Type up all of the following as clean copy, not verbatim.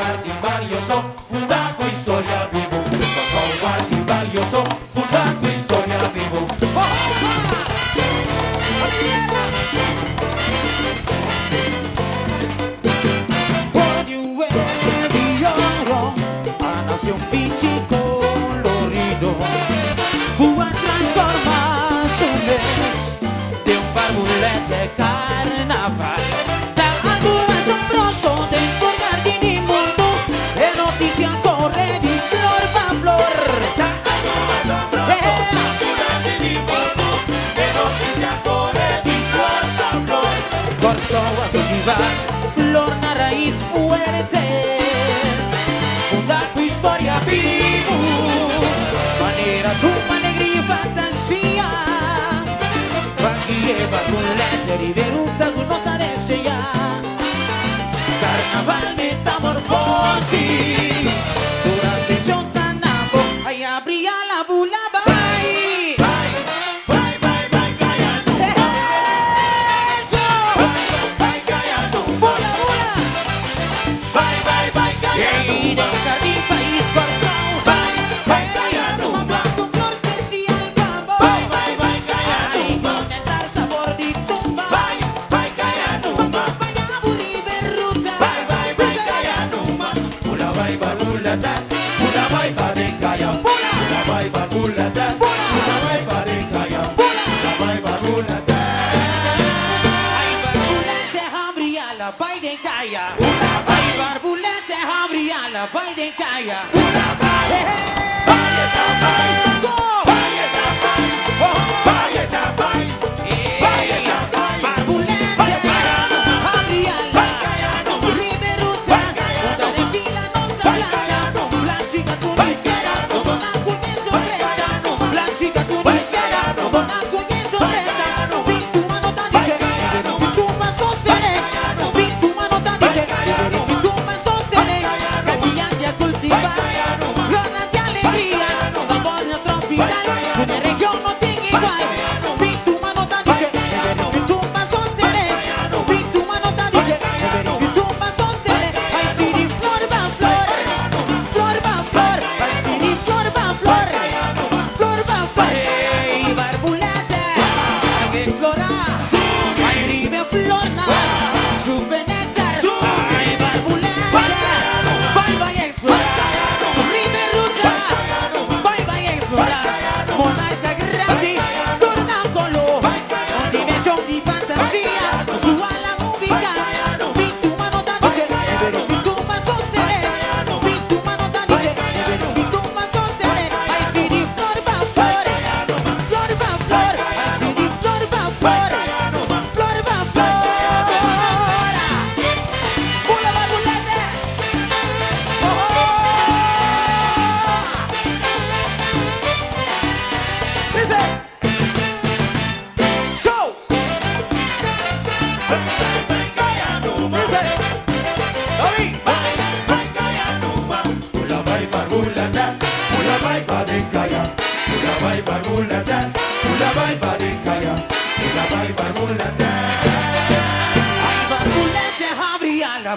guardi valioso, funda cu istoria vivo. Că guardi valioso, funda cu istoria vivo. Nació un pichi colorido, Cuba transforma su mes de un barbulet de carnaval. Da algo asombroso dentro del jardín inmundo, es noticia corre de flor pa' flor. Da algo asombroso dentro del jardín inmundo, es noticia corre de flor pa' flor. Corso a cultivar, flor na raíz fuerte. Storia vivo, manera tu alegria e fantasia, banchieva con lettere venuta con nostra deseia, carnaval metamorfosis, durante il giornanapo, ai apri alla bula vai, vai, vai, vai, vai, caiano, eso, vai, caiano, bula, bula, vai, vai, vai, caiano. Vai de caia,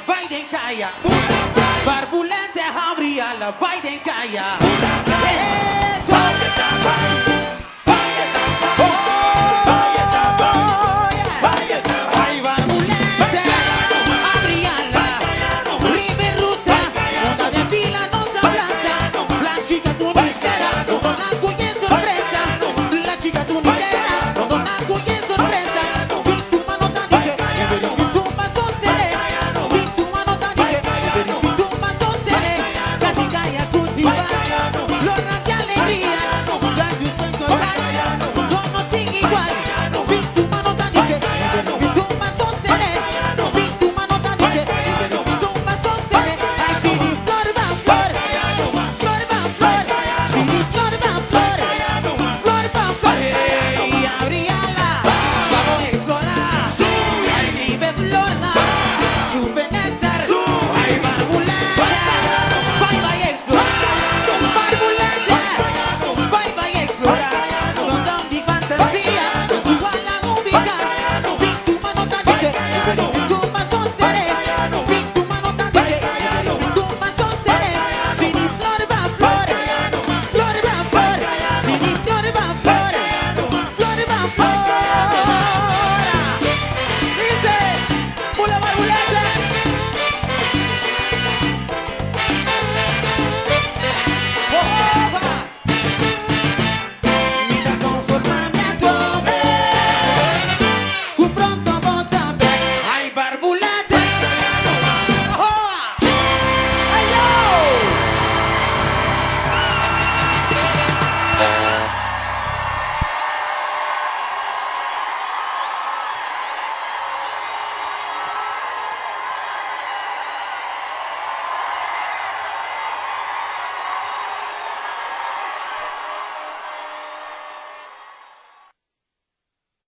vai de caia, barbulete habria la vai de caia.